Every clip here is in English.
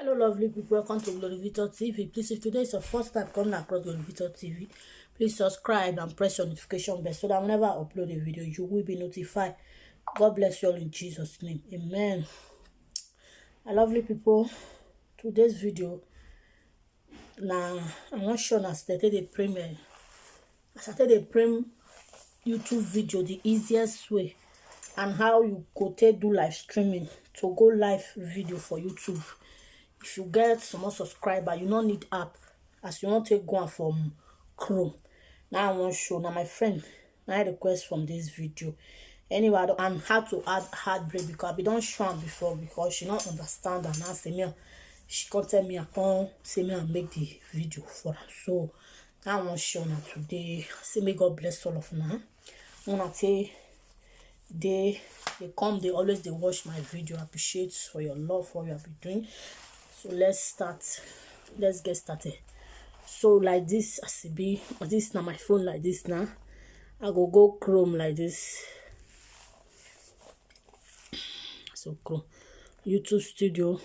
Hello lovely people, welcome to Glory Victor TV. Please, if today is your first time coming across Glory Victor TV, please subscribe and press your notification bell so that whenever I upload a video you will be notified. God bless you all in Jesus name, amen. Lovely people, today's video now I'm not sure I started a premiere. I started a YouTube video, the easiest way and how you go take do live streaming to go live video for YouTube. If you get some more subscriber, you don't need app as you want to go on from Chrome. Now I want to show now my friend I request from this video anyway and how to add heartbreak because I don't show am before because she don't understand and now say me she can't tell me I can't say me and make the video for her. So now I want to show now today. Say may God bless all of now. Wanna say they come, they always they watch my video. Appreciate for your love for what you have been doing. So let's get started. So like this as it be, this now my phone like this now. I go Chrome like this. So Chrome, YouTube Studio.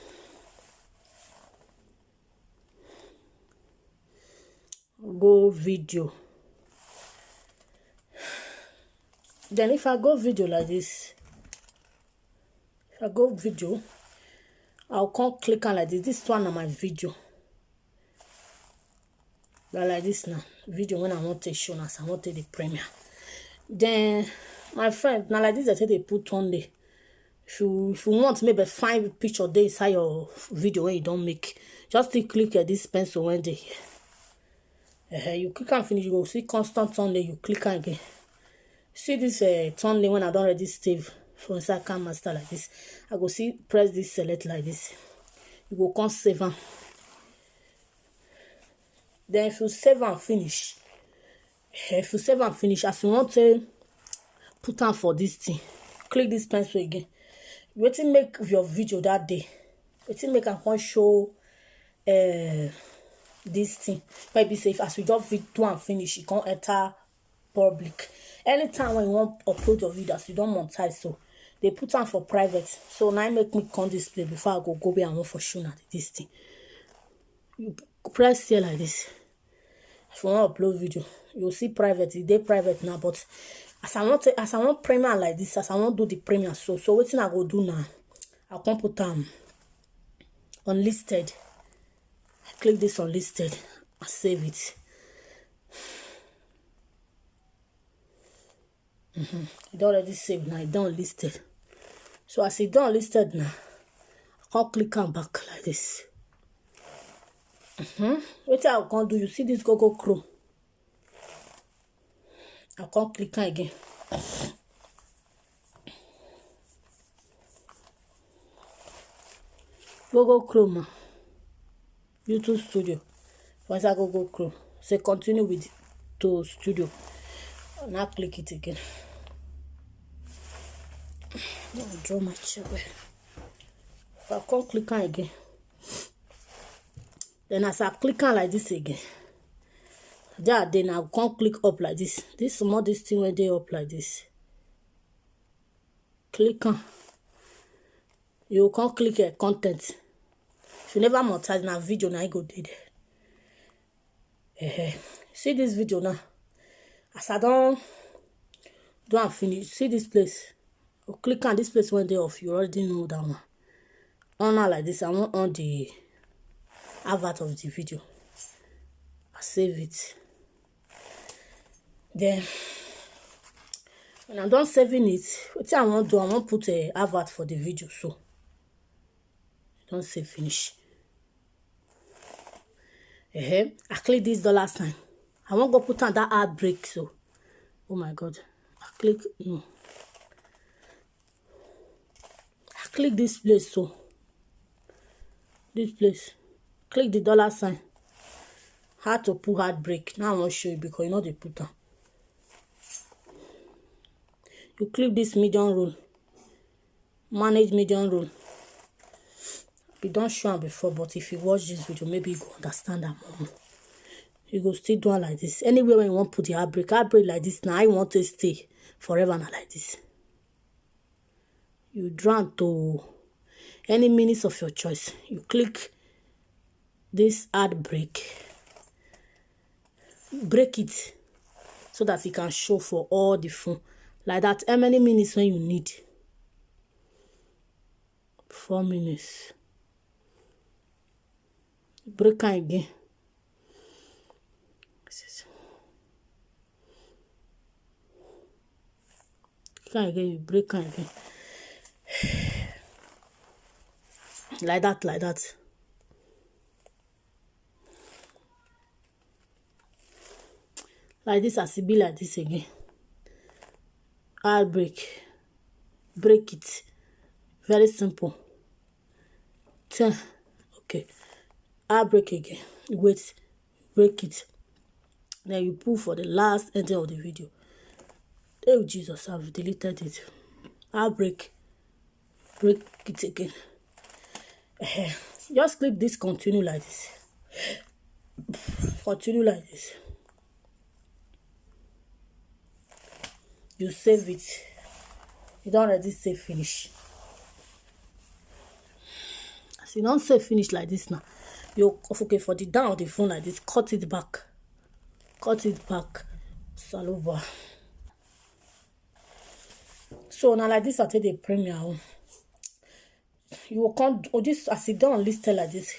Go video. Then if I go video like this, if I go video, I'll come click on like this. This one on my video. Like this now. Video when I want to show us, I want to the premiere. Then my friend, now like this I say they put on there. If you want maybe find picture there inside your video when you don't make, just click at this pencil when they here. You click and finish, you go see constant on there, you click on again. See this thumbnail when I don't already save for inside Master like this. I go see press this select like this. You go come save them. Then if you save and finish, as you want to put on for this thing, click this pencil again. You want to make your video that day. You want make I can show this thing. Maybe say if as you just do and finish, you can't enter public. Anytime when you want to upload your videos, you don't monetize, so they put on for private. So now make me come display before I go there and want for sure now this thing. You press here like this. If you want to upload video, you'll see private. They private now, but as I want premiere like this, as I want do the premiere, so what thing I go do now? I can put unlisted. I click this unlisted. I save it. It already saved now. It done listed. So as it done listed now, I can click on back like this. What I can do, you see this Google Chrome. I can click on again. Google Chrome, YouTube Studio. Once I Google Chrome, say continue with to Studio. Now click it again. I'll draw my chair. If I can't click on again. Then as I click on like this again, then I can't click up like this. This small this thing when they up like this. Click on. You can't click content. If you never monetize now video, now you go do there. See this video now. As I don't finish, see this place. You click on this place when they off. You already know that one. On now like this, I want on the avatar of the video. I save it. Then when I'm done saving it, what I want to do, I want to put a avatar for the video. So don't save finish. I click this dollar sign. I want to go put on that ad break. So oh my god, I click no. I click this place. So this place, click the dollar sign. How to put hard break. Now I want to show you because you know they put on. You click this medium rule. Manage medium rule. We don't show before, but if you watch this video, maybe you go understand that more. You go still do it like this. Anywhere when you want to put the hard break like this. Now I want to stay forever now like this. You draw to any minutes of your choice. You click this ad break. Break it so that it can show for all the phone. Like that, how many minutes when you need? 4 minutes. Break am again. You break am again. Like that, like that. Like this, as it be like this again. I'll break it. Very simple. 10. Okay. I'll break again. Wait, break it. Then you pull for the last ending of the video. Oh Jesus, I've deleted it. I'll break it again. Just click this, continue like this. Continue like this. You save it. You don't already save finish. As you don't save finish like this now, you okay for the down of the phone like this. Cut it back. Saluba. So now like this, I take the premiere. You will come or this as it done unlisted like this.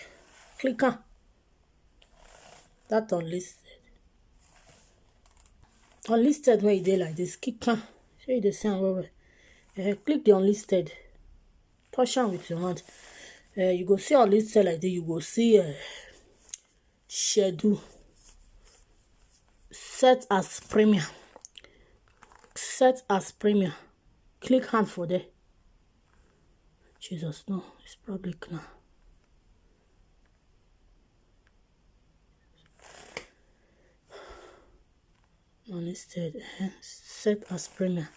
Click on that unlisted. Unlisted when you do like this. Click on. Show you the same way. Click the unlisted. Touch on with your hand. You go see unlisted like this. You go see schedule. Set as premium. Click hand for there. Jesus, no, it's public now. Unlisted. Set as premium.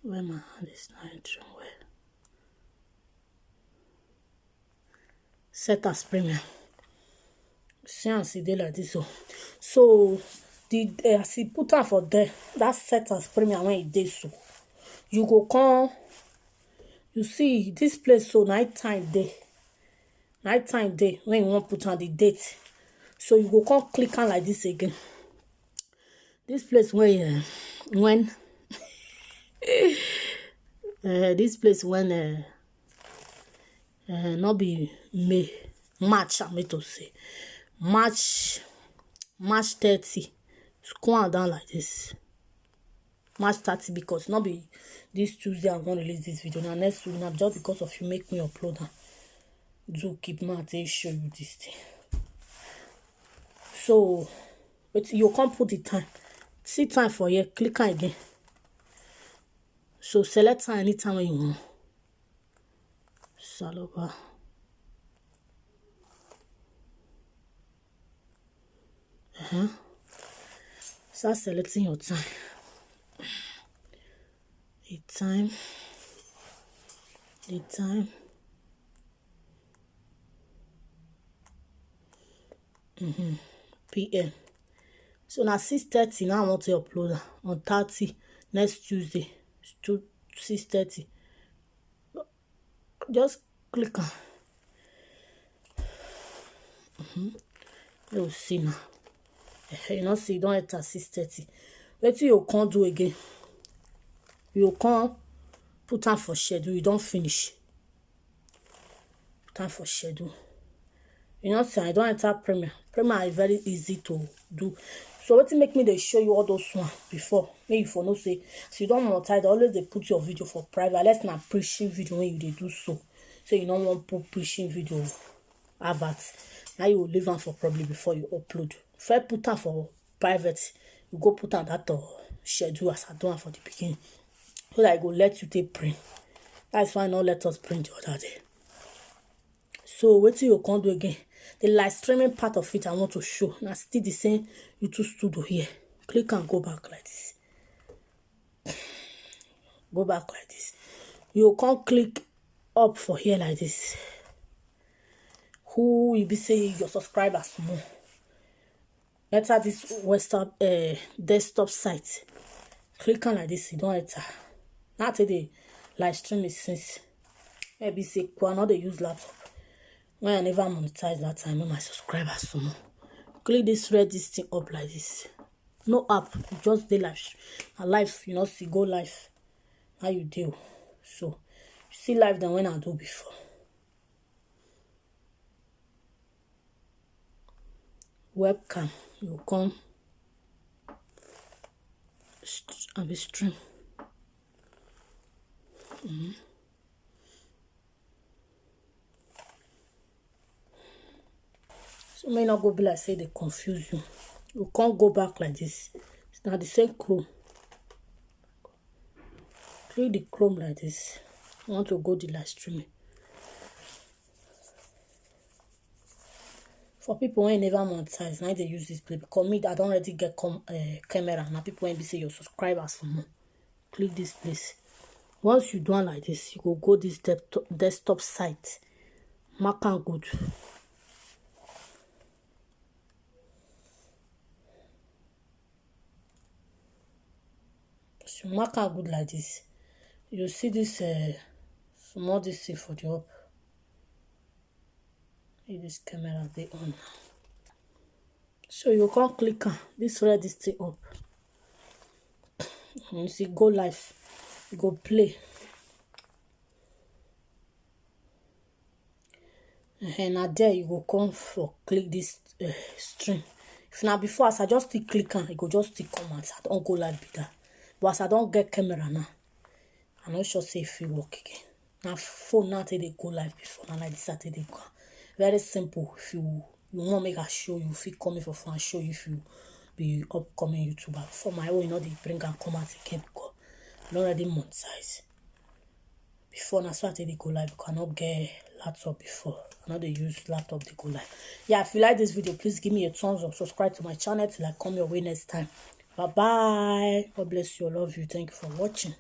Where my hand is not entering where? Set as premium. See and see they like this. So the as he put on for there, that set as premium when it did so. You go come, you see this place so nighttime day when you want put on the date. So you go come click on like this again. This place where when this place when not be May, March, I mean to say March 30. Scroll down like this. March 30 because not be this Tuesday I'm gonna release this video. Now next week, now just because of you make me upload and do keep my to show you this thing. So but you can't put the time. See time for here, click on again. So select time anytime when you want. Saloba. Start selecting your time. The time. PM. So now 6:30 now I want to upload on 30 next Tuesday to 6:30. Just click on. You'll see now. You know, see, you don't enter 6:30. Wait till you can't do again. You can't put on for schedule. You don't finish. Put on for schedule. You know, see, I don't enter Premiere. Premiere is very easy to do. So what make me they show you all those ones before? Maybe for no say, so you don't monetize. Always they put your video for private. Let's not preaching video when you they do so. So you don't want put preaching video adverts. Now you will leave them for probably before you upload. If I put them for private, you go put on that schedule as I do for the beginning. So that I go let you take print. That's why not let us print the other day. So wait till you can't do again. The live streaming part of it I want to show. Now still the same YouTube studio here. Click and go back like this. Go back like this. You can't click up for here like this. Who will be saying your subscribers more? Enter this Western desktop site. Click on like this. You don't enter. Now today live streaming since maybe say I know they use laptop. When I never monetize that time, when my subscribers some more. Click this red this thing up like this. No app, just the live. A live, you know, see go live. How you do? So you see live than when I do before. Webcam, you come and be stream. So may not go be like say they confuse you. You can't go back like this. It's not the same Chrome. Click the Chrome like this. You want to go the live streaming. For people when never monetize, now they use this play because me I don't already get camera. Now people when be say your subscribers for more. Click this place. Once you done like this, you go this desktop site. Mark and good. So mark and good like this. You see this small this thing for the up. This camera they on now. So you can't click on this red this thing up. You see go live. You go play. And now there you go come for click this stream. If now before as I just still click on, it go just still come out. I don't go like that. But as I don't get camera now, I'm not sure say if it work again. Now phone now they go live before now like this Saturday go. Very simple. If you want make a show you, if you come for fun show you if you be upcoming YouTuber. For my own, you know they bring and come out again because I already monetize. Before na Saturday go live, you cannot get laptop before. I know they use laptop they go live. Yeah, if you like this video, please give me a thumbs up, subscribe to my channel till I come your way next time. Bye bye. God bless you. I love you. Thank you for watching.